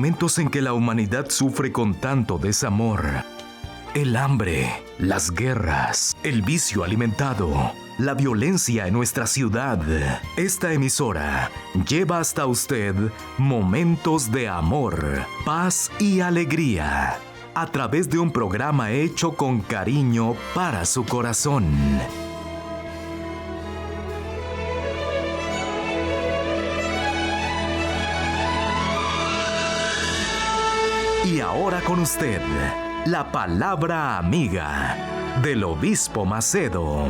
momentos en que la humanidad sufre con tanto desamor. El hambre, las guerras, el vicio alimentado, la violencia en nuestra ciudad. Esta emisora lleva hasta usted momentos de amor, paz y alegría, a través de un programa hecho con cariño para su corazón. Y ahora con usted, la palabra amiga del Obispo Macedo.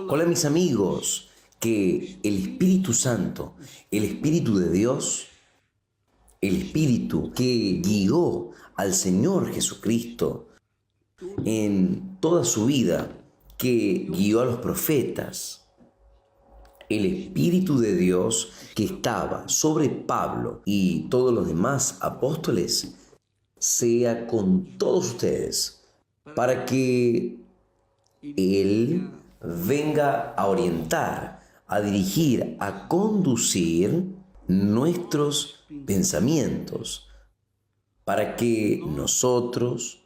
Hola mis amigos, que el Espíritu Santo, el Espíritu de Dios, el Espíritu que guió al Señor Jesucristo en toda su vida, que guió a los profetas, el Espíritu de Dios que estaba sobre Pablo y todos los demás apóstoles, sea con todos ustedes, para que Él venga a orientar, a dirigir, a conducir nuestros pensamientos, para que nosotros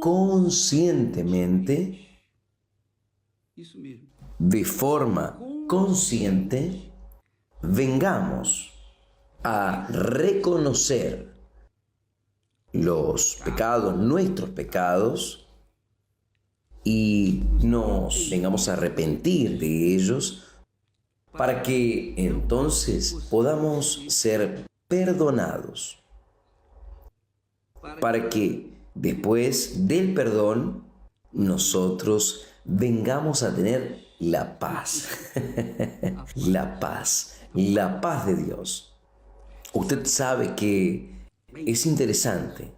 conscientemente, de forma consciente, vengamos a reconocer los pecados, nuestros pecados, y nos vengamos a arrepentir de ellos, para que entonces podamos ser perdonados, para que después del perdón nosotros vengamos a tener la paz, la paz de Dios. Usted sabe que es interesante,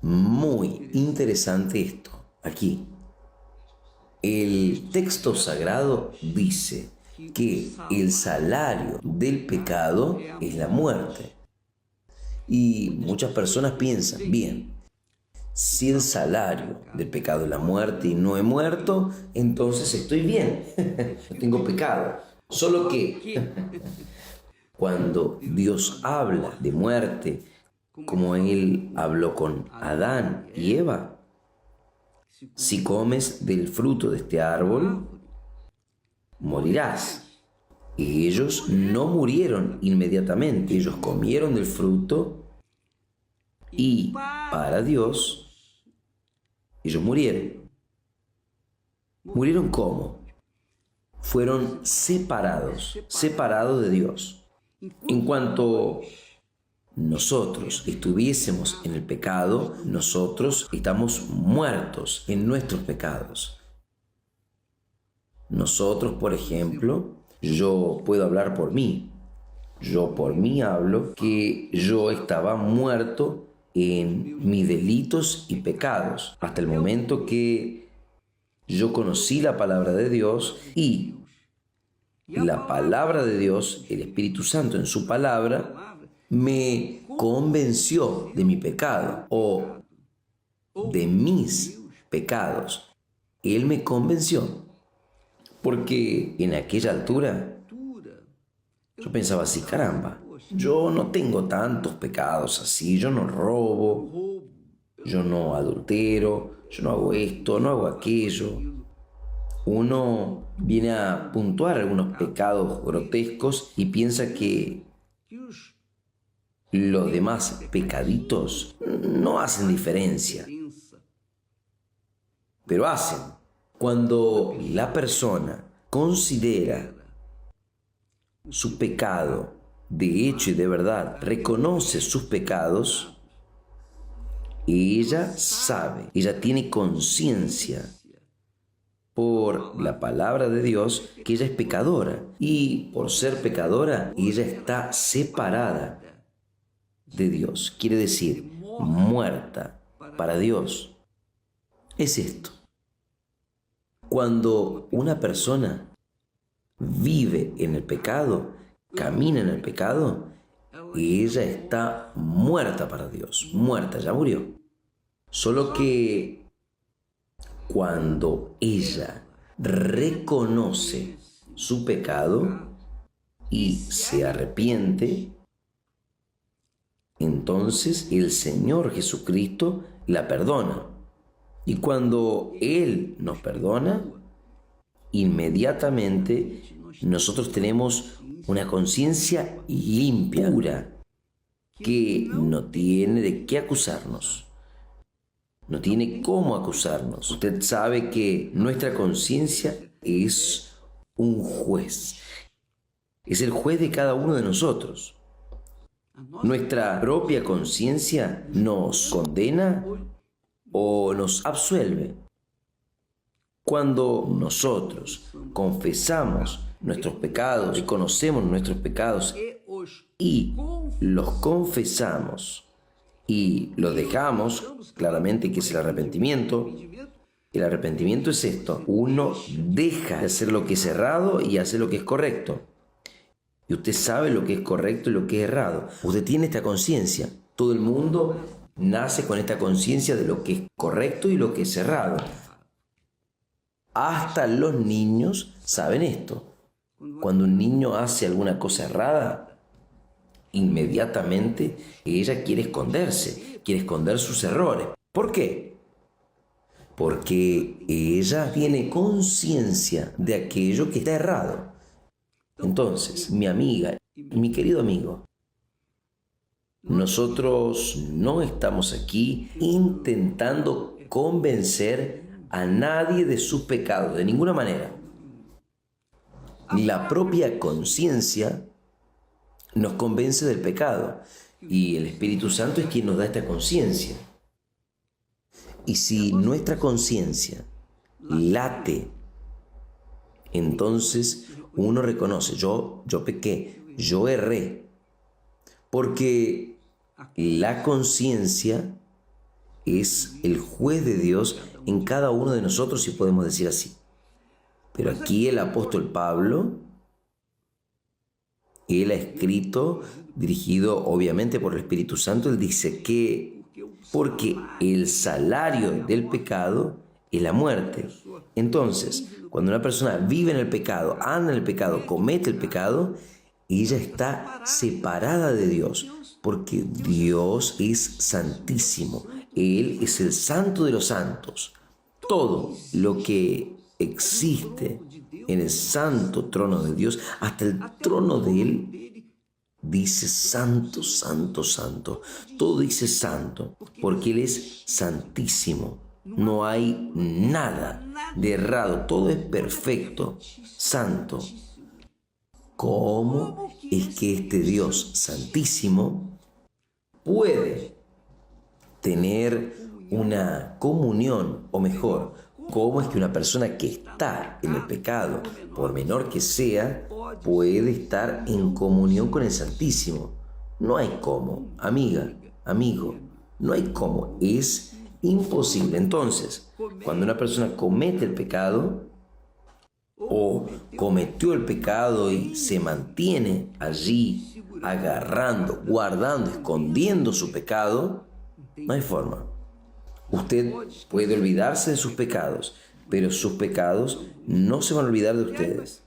muy interesante esto. Aquí, el texto sagrado dice que el salario del pecado es la muerte. Y muchas personas piensan, bien, si el salario del pecado es la muerte y no he muerto, entonces estoy bien, no tengo pecado. Solo que cuando Dios habla de muerte, como Él habló con Adán y Eva, si comes del fruto de este árbol, morirás. Y ellos no murieron inmediatamente, ellos comieron del fruto y para Dios ellos murieron. ¿Murieron cómo? Fueron separados de Dios. En cuanto nosotros estuviésemos en el pecado, nosotros estamos muertos en nuestros pecados. Nosotros, por ejemplo, yo puedo hablar por mí. Yo por mí hablo que yo estaba muerto en mis delitos y pecados, hasta el momento que yo conocí la palabra de Dios y la palabra de Dios, el Espíritu Santo en su palabra, me convenció de mi pecado o de mis pecados. Él me convenció, porque en aquella altura yo pensaba así, caramba, yo no tengo tantos pecados así, yo no robo, yo no adultero, yo no hago esto, no hago aquello. Uno viene a puntuar algunos pecados grotescos y piensa que los demás pecaditos no hacen diferencia, pero hacen. Cuando la persona considera su pecado de hecho y de verdad, reconoce sus pecados, ella sabe, ella tiene conciencia por la palabra de Dios que ella es pecadora, y por ser pecadora ella está separada de Dios, quiere decir muerta para Dios. Es esto. Cuando una persona vive en el pecado, camina en el pecado, ella está muerta para Dios, muerta, ya murió. Solo que cuando ella reconoce su pecado y se arrepiente, entonces el Señor Jesucristo la perdona. Y cuando Él nos perdona, inmediatamente nosotros tenemos una conciencia limpia, pura, que no tiene de qué acusarnos. No tiene cómo acusarnos. Usted sabe que nuestra conciencia es un juez. Es el juez de cada uno de nosotros. Nuestra propia conciencia nos condena o nos absuelve. Cuando nosotros confesamos nuestros pecados, reconocemos nuestros pecados y los confesamos y los dejamos, claramente que es el arrepentimiento. El arrepentimiento es esto: uno deja de hacer lo que es errado y hace lo que es correcto. Y usted sabe lo que es correcto y lo que es errado. Usted tiene esta conciencia. Todo el mundo nace con esta conciencia de lo que es correcto y lo que es errado. Hasta los niños saben esto. Cuando un niño hace alguna cosa errada, inmediatamente ella quiere esconderse, quiere esconder sus errores. ¿Por qué? Porque ella tiene conciencia de aquello que está errado. Entonces, mi amiga, mi querido amigo, nosotros no estamos aquí intentando convencer a nadie de sus pecados, de ninguna manera. La propia conciencia nos convence del pecado y el Espíritu Santo es quien nos da esta conciencia. Y si nuestra conciencia late, entonces uno reconoce: yo pequé, yo erré. Porque la conciencia es el juez de Dios en cada uno de nosotros, si podemos decir así. Pero aquí el apóstol Pablo, él ha escrito, dirigido obviamente por el Espíritu Santo, él dice que porque el salario del pecado es la muerte. Entonces, cuando una persona vive en el pecado, anda en el pecado, comete el pecado, ella está separada de Dios, porque Dios es santísimo. Él es el santo de los santos. Todo lo que existe en el santo trono de Dios, hasta el trono de Él, dice santo, santo, santo. Todo dice santo, porque Él es santísimo. No hay nada de errado, todo es perfecto, santo. ¿Cómo es que este Dios santísimo puede tener una comunión, o mejor, cómo es que una persona que está en el pecado, por menor que sea, puede estar en comunión con el Santísimo? No hay cómo, amiga, amigo, no hay cómo, es imposible. Entonces, cuando una persona comete el pecado, o cometió el pecado y se mantiene allí agarrando, guardando, escondiendo su pecado, no hay forma. Usted puede olvidarse de sus pecados, pero sus pecados no se van a olvidar de ustedes.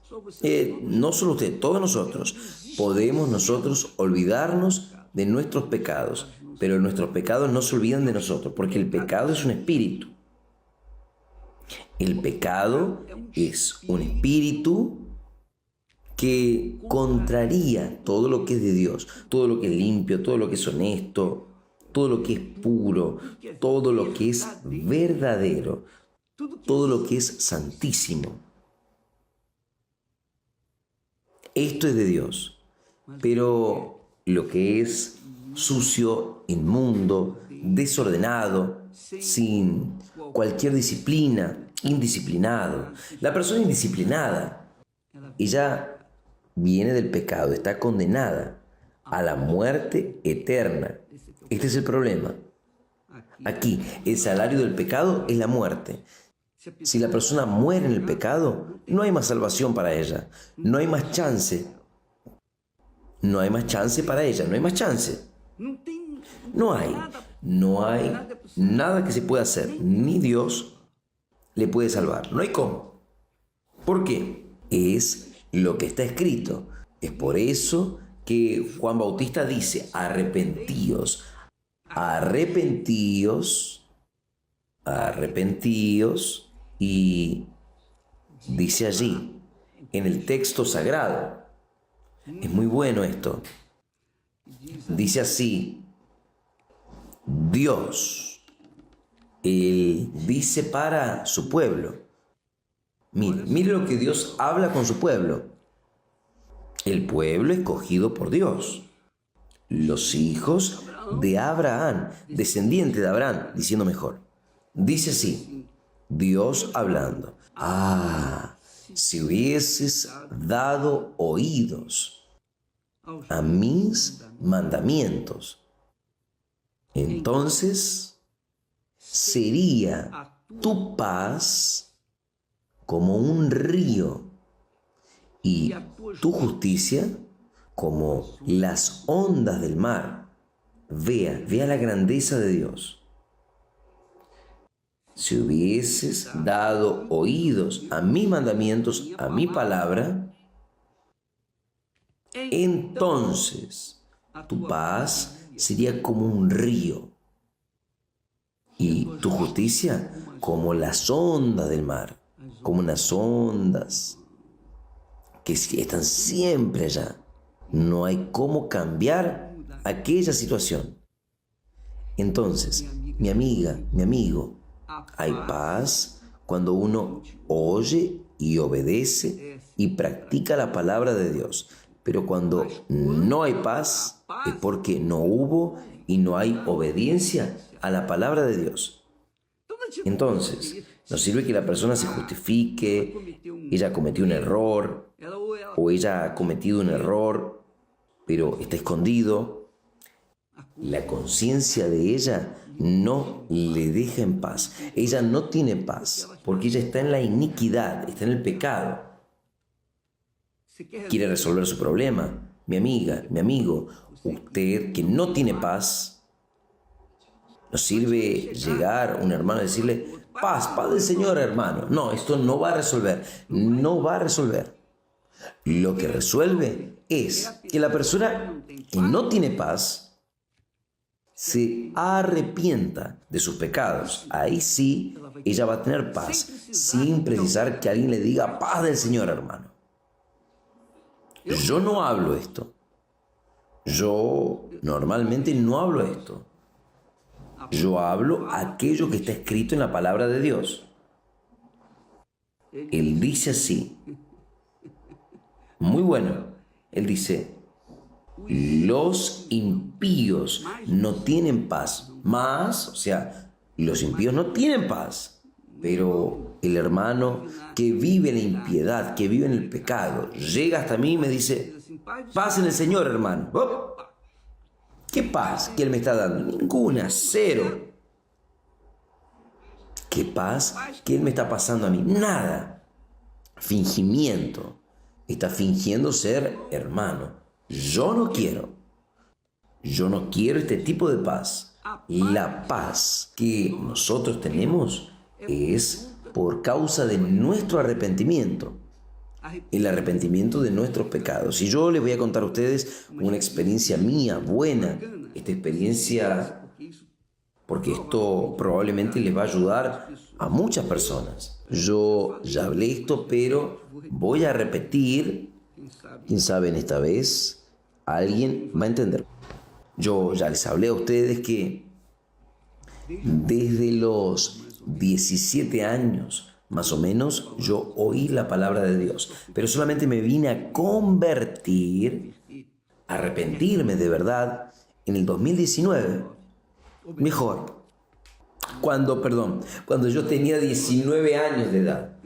No solo usted, todos nosotros podemos olvidarnos de nuestros pecados, pero nuestros pecados no se olvidan de nosotros, porque el pecado es un espíritu. El pecado es un espíritu que contraría todo lo que es de Dios, todo lo que es limpio, todo lo que es honesto, todo lo que es puro, todo lo que es verdadero, todo lo que es santísimo. Esto es de Dios, pero lo que es sucio, inmundo, desordenado, sin cualquier disciplina, indisciplinado. La persona indisciplinada, ella viene del pecado, está condenada a la muerte eterna. Este es el problema. Aquí, el salario del pecado es la muerte. Si la persona muere en el pecado, no hay más salvación para ella. No hay más chance. No hay más chance para ella. No hay más chance. No hay nada que se pueda hacer. Ni Dios, le puede salvar. No hay cómo. ¿Por qué? Es lo que está escrito. Es por eso que Juan Bautista dice, arrepentíos, arrepentíos, arrepentíos, y dice allí, en el texto sagrado, es muy bueno esto, dice así, Dios, Él dice para su pueblo, mire lo que Dios habla con su pueblo, el pueblo escogido por Dios, los hijos de Abraham, descendiente de Abraham, diciendo mejor, dice así, Dios hablando, si hubieses dado oídos a mis mandamientos, entonces sería tu paz como un río y tu justicia como las ondas del mar. Vea la grandeza de Dios. Si hubieses dado oídos a mis mandamientos, a mi palabra, entonces tu paz sería como un río y tu justicia como las ondas del mar, como unas ondas que están siempre allá. No hay cómo cambiar aquella situación. Entonces, mi amiga, mi amigo, hay paz cuando uno oye y obedece y practica la palabra de Dios. Pero cuando no hay paz es porque no hubo y no hay obediencia a la palabra de Dios. Entonces, no sirve que la persona se justifique, ella cometió un error o ella ha cometido un error, pero está escondido. La conciencia de ella no le deja en paz. Ella no tiene paz porque ella está en la iniquidad, está en el pecado. Quiere resolver su problema. Mi amiga, mi amigo, usted que no tiene paz, no sirve llegar a un hermano y decirle, paz del Señor, hermano. No, esto no va a resolver, no va a resolver. Lo que resuelve es que la persona que no tiene paz se arrepienta de sus pecados. Ahí sí, ella va a tener paz, sin precisar que alguien le diga paz del Señor, hermano. Yo no hablo esto. Yo normalmente no hablo esto. Yo hablo aquello que está escrito en la palabra de Dios. Él dice así. Muy bueno. Él dice, los impíos no tienen paz. O sea, los impíos no tienen paz. Pero el hermano que vive en la impiedad, que vive en el pecado, llega hasta mí y me dice, paz en el Señor, hermano. ¡Oh! ¿Qué paz que Él me está dando? Ninguna, cero. ¿Qué paz que Él me está pasando a mí? Nada. Fingimiento. Está fingiendo ser hermano. Yo no quiero este tipo de paz. La paz que nosotros tenemos es por causa de nuestro arrepentimiento, el arrepentimiento de nuestros pecados. Y yo les voy a contar a ustedes una experiencia mía, buena, esta experiencia, porque esto probablemente les va a ayudar a muchas personas. Yo ya hablé esto, pero voy a repetir, quién sabe en esta vez alguien va a entender. Yo ya les hablé a ustedes que desde los 17 años, más o menos, yo oí la palabra de Dios, pero solamente me vine a convertir, a arrepentirme de verdad, en el 2019. Mejor, cuando yo tenía 19 años de edad.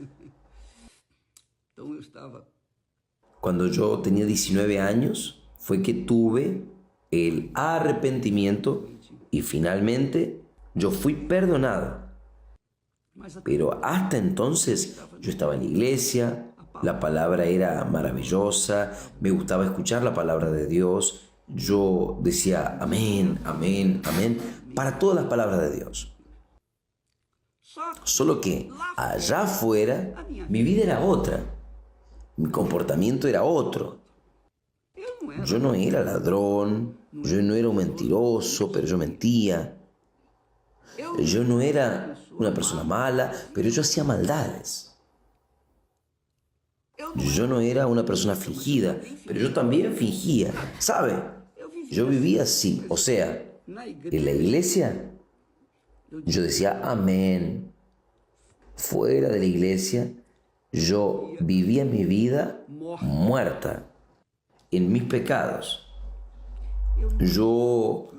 Cuando yo tenía 19 años, fue que tuve el arrepentimiento y finalmente yo fui perdonado. Pero hasta entonces yo estaba en la iglesia, la palabra era maravillosa, me gustaba escuchar la palabra de Dios, yo decía amén, amén, amén, para todas las palabras de Dios. Solo que allá afuera mi vida era otra, mi comportamiento era otro. Yo no era ladrón, yo no era un mentiroso, pero yo mentía. Yo no era una persona mala, pero yo hacía maldades. Yo no era una persona fingida, pero yo también fingía. ¿Sabe? Yo vivía así. O sea, en la iglesia yo decía amén. Fuera de la iglesia yo vivía mi vida muerta en mis pecados. Yo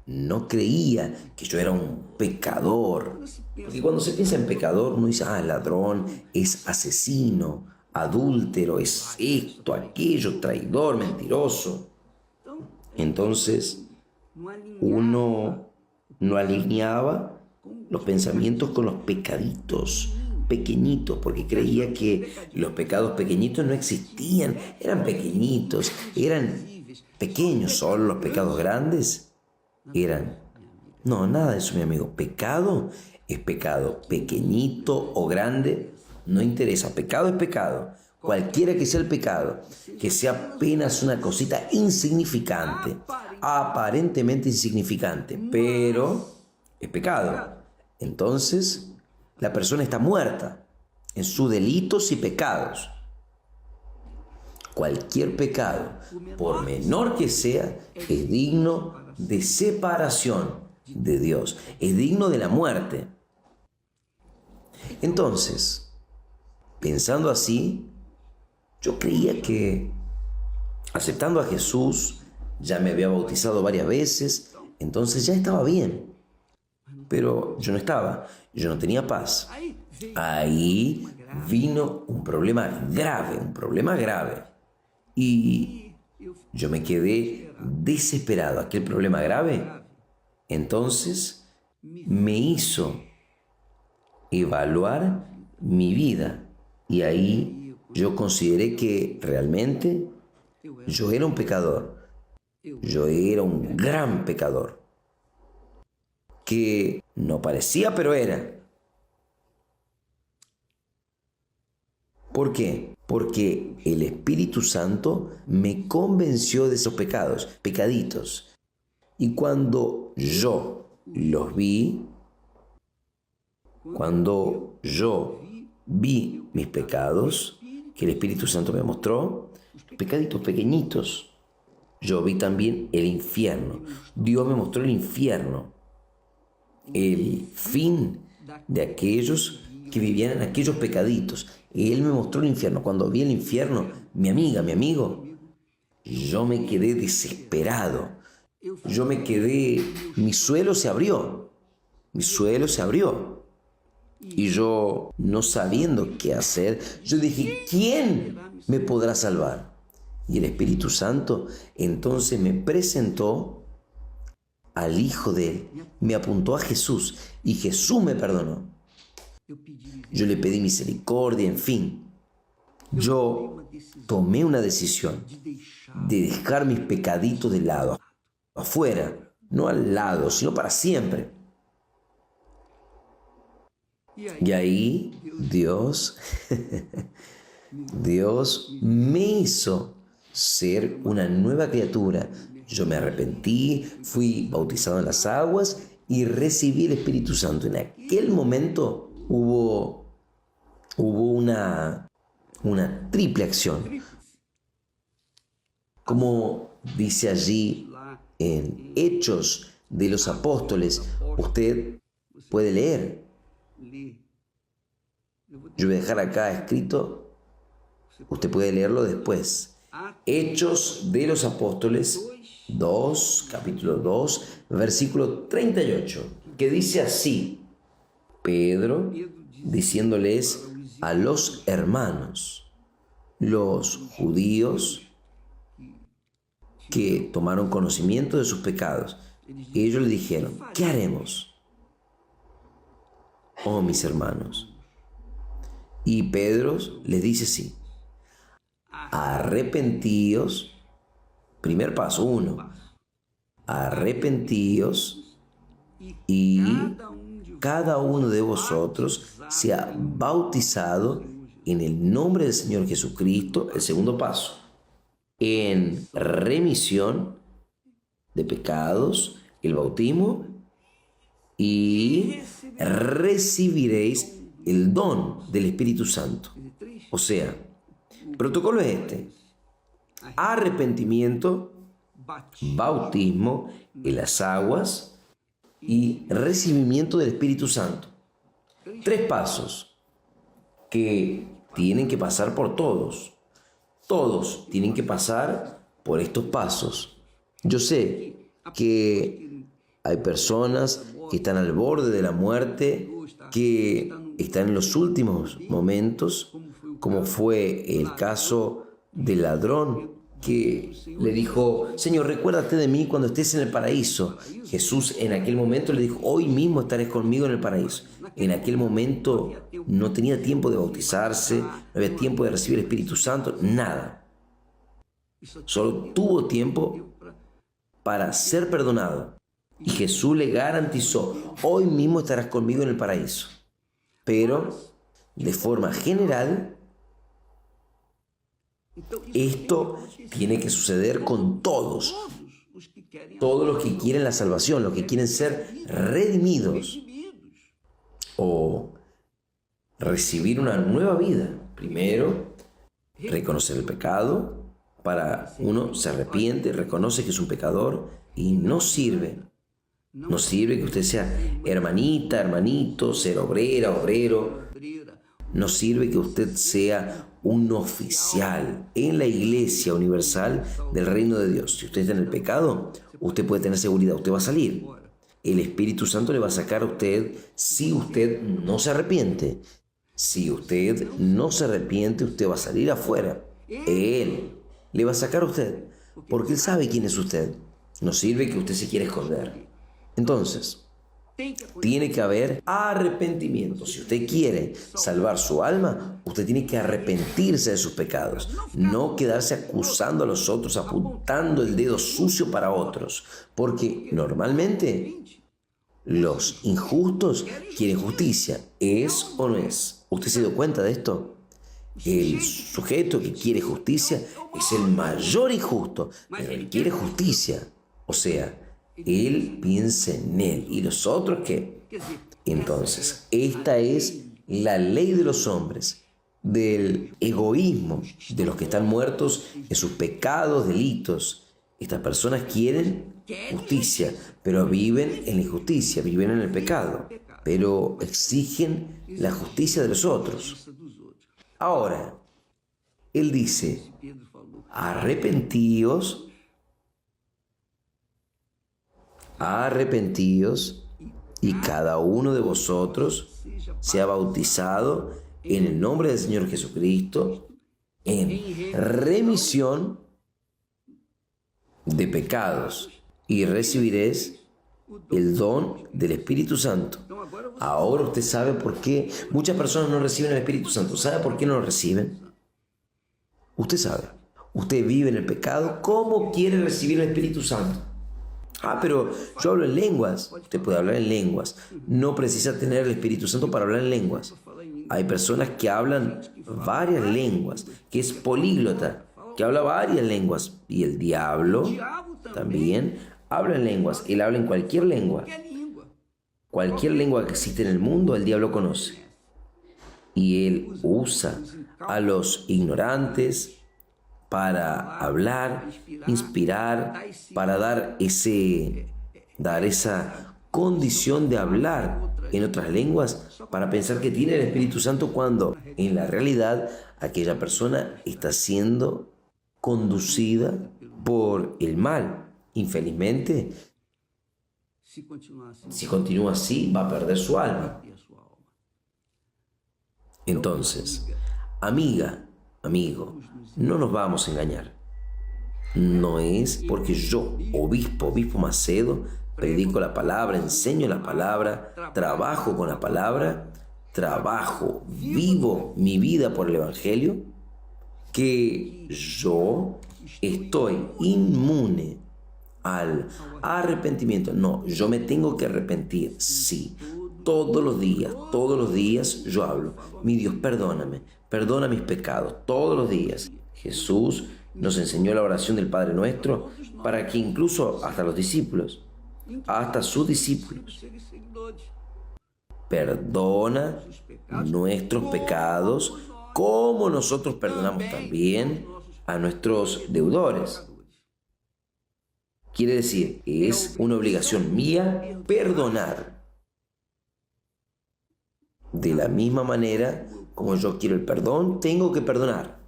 no creía que yo era un pecador. Porque cuando se piensa en pecador, uno dice, ladrón, es asesino, adúltero, es esto, aquello, traidor, mentiroso. Entonces, uno no alineaba los pensamientos con los pecaditos pequeñitos, porque creía que los pecados pequeñitos no existían, eran pequeñitos, eran pequeños, solo los pecados grandes eran. No, nada de eso, mi amigo. Pecado es pecado, pequeñito o grande, no interesa. Pecado es pecado, cualquiera que sea el pecado, que sea apenas una cosita insignificante, aparentemente insignificante, pero es pecado. Entonces, la persona está muerta en sus delitos y pecados. Cualquier pecado, por menor que sea, es digno de separación de Dios, es digno de la muerte. Entonces, pensando así, yo creía que aceptando a Jesús, ya me había bautizado varias veces, entonces ya estaba bien. Pero yo no estaba, yo no tenía paz. Ahí vino un problema grave. Y yo me quedé desesperado. Aquel problema grave, entonces, me hizo evaluar mi vida. Y ahí yo consideré que realmente yo era un pecador. Yo era un gran pecador. Que no parecía, pero era. ¿Por qué? Porque el Espíritu Santo me convenció de esos pecaditos. Y cuando yo los vi, cuando yo vi mis pecados, que el Espíritu Santo me mostró, pecaditos pequeñitos, yo vi también el infierno. Dios me mostró el infierno. El fin de aquellos que vivían en aquellos pecaditos. Él me mostró el infierno. Cuando vi el infierno, mi amiga, mi amigo, yo me quedé desesperado. Mi suelo se abrió. Y yo, no sabiendo qué hacer, yo dije, ¿quién me podrá salvar? Y el Espíritu Santo entonces me presentó al Hijo de Él, me apuntó a Jesús y Jesús me perdonó. Yo le pedí misericordia, en fin. Yo tomé una decisión de dejar mis pecaditos de lado, afuera, no al lado, sino para siempre. Y ahí Dios me hizo ser una nueva criatura. Yo me arrepentí, fui bautizado en las aguas y recibí el Espíritu Santo. En aquel momento hubo una triple acción. Como dice allí en Hechos de los Apóstoles, usted puede leer. Yo voy a dejar acá escrito, usted puede leerlo después. Hechos de los Apóstoles 2, capítulo 2, versículo 38, que dice así: Pedro, diciéndoles a los hermanos, los judíos que tomaron conocimiento de sus pecados, ellos le dijeron, ¿qué haremos? Oh, mis hermanos. Y Pedro les dice así: arrepentíos. Primer paso, 1. Arrepentíos y cada uno de vosotros sea bautizado en el nombre del Señor Jesucristo, el segundo paso, en remisión de pecados, el bautismo, y recibiréis el don del Espíritu Santo. O sea, el protocolo es este: arrepentimiento, bautismo en las aguas y recibimiento del Espíritu Santo. 3 pasos que tienen que pasar por todos. Todos tienen que pasar por estos pasos. Yo sé que hay personas que están al borde de la muerte, que están en los últimos momentos, como fue el caso del ladrón que le dijo: Señor, recuérdate de mí cuando estés en el paraíso. Jesús en aquel momento le dijo: hoy mismo estarás conmigo en el paraíso. En aquel momento no tenía tiempo de bautizarse, no había tiempo de recibir el Espíritu Santo, nada. Solo tuvo tiempo para ser perdonado. Y Jesús le garantizó: hoy mismo estarás conmigo en el paraíso. Pero, de forma general, esto tiene que suceder con todos. Todos los que quieren la salvación, los que quieren ser redimidos o recibir una nueva vida. Primero, reconocer el pecado. Para uno se arrepiente, reconoce que es un pecador y no sirve. No sirve que usted sea hermanita, hermanito, ser obrera, obrero. No sirve que usted sea un oficial en la Iglesia Universal del Reino de Dios. Si usted está en el pecado, usted puede tener seguridad, usted va a salir. El Espíritu Santo le va a sacar a usted si usted no se arrepiente. Si usted no se arrepiente, usted va a salir afuera. Él le va a sacar a usted, porque Él sabe quién es usted. No sirve que usted se quiera esconder. Entonces, tiene que haber arrepentimiento. Si usted quiere salvar su alma, usted tiene que arrepentirse de sus pecados. No quedarse acusando a los otros, apuntando el dedo sucio para otros. Porque normalmente los injustos quieren justicia. ¿Es o no es? ¿Usted se dio cuenta de esto? El sujeto que quiere justicia es el mayor injusto, pero él quiere justicia. O sea, él piensa en él. ¿Y los otros qué? Entonces, esta es la ley de los hombres, del egoísmo, de los que están muertos en sus pecados, delitos. Estas personas quieren justicia, pero viven en la injusticia, viven en el pecado, pero exigen la justicia de los otros. Ahora, él dice: arrepentíos y cada uno de vosotros sea bautizado en el nombre del Señor Jesucristo en remisión de pecados y recibiréis el don del Espíritu Santo. Ahora usted sabe por qué muchas personas no reciben el Espíritu Santo. ¿Sabe por qué no lo reciben? Usted sabe. Usted vive en el pecado. ¿Cómo quiere recibir el Espíritu Santo? Pero yo hablo en lenguas. Usted puede hablar en lenguas. No precisa tener el Espíritu Santo para hablar en lenguas. Hay personas que hablan varias lenguas, que es políglota, que habla varias lenguas. Y el diablo también habla en lenguas. Él habla en cualquier lengua. Cualquier lengua que existe en el mundo, el diablo conoce. Y él usa a los ignorantes para hablar, inspirar, para dar esa condición de hablar en otras lenguas, para pensar que tiene el Espíritu Santo, cuando en la realidad aquella persona está siendo conducida por el mal. Infelizmente, si continúa así, va a perder su alma. Entonces, amiga, amigo, no nos vamos a engañar. No es porque yo, obispo Macedo, predico la palabra, enseño la palabra, trabajo con la palabra, vivo mi vida por el Evangelio, que yo estoy inmune al arrepentimiento. No, yo me tengo que arrepentir, sí. todos los días yo hablo. Mi Dios, perdóname, perdona mis pecados, todos los días. Jesús nos enseñó la oración del Padre Nuestro para que incluso hasta los discípulos, hasta sus discípulos, perdona nuestros pecados como nosotros perdonamos también a nuestros deudores. Quiere decir, es una obligación mía perdonar. De la misma manera como yo quiero el perdón, tengo que perdonar.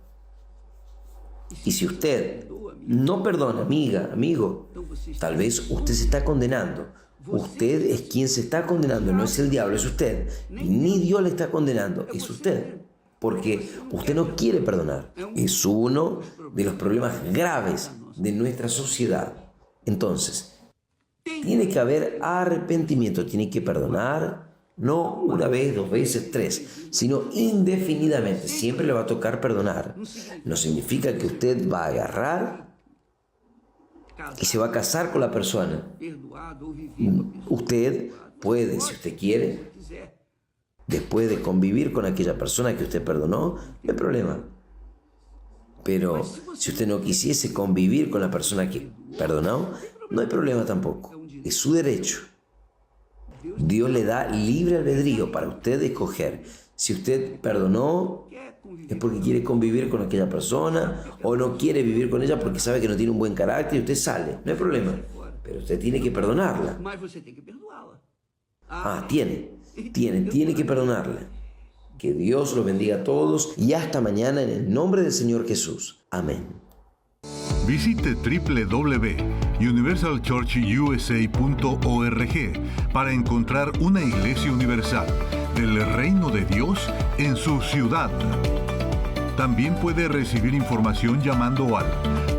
Y si usted no perdona, amiga, amigo, tal vez usted se está condenando. Usted es quien se está condenando, no es el diablo, es usted. Ni Dios le está condenando, es usted. Porque usted no quiere perdonar. Es uno de los problemas graves de nuestra sociedad. Entonces, tiene que haber arrepentimiento, tiene que perdonar, no una vez, 2 veces, 3, sino indefinidamente. Siempre le va a tocar perdonar. No significa que usted va a agarrar y se va a casar con la persona. Usted puede, si usted quiere, después de convivir con aquella persona que usted perdonó, no hay problema. Pero si usted no quisiese convivir con la persona que perdonó, no hay problema tampoco. Es su derecho. Dios le da libre albedrío para usted escoger. Si usted perdonó, es porque quiere convivir con aquella persona, o no quiere vivir con ella porque sabe que no tiene un buen carácter y usted sale. No hay problema. Pero usted tiene que perdonarla. Tiene que perdonarla. Que Dios los bendiga a todos y hasta mañana en el nombre del Señor Jesús. Amén. Visite www.universalchurchusa.org para encontrar una iglesia universal del reino de Dios en su ciudad. También puede recibir información llamando al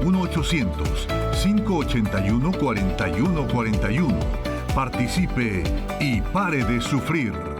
1-800-581-4141. Participe y pare de sufrir.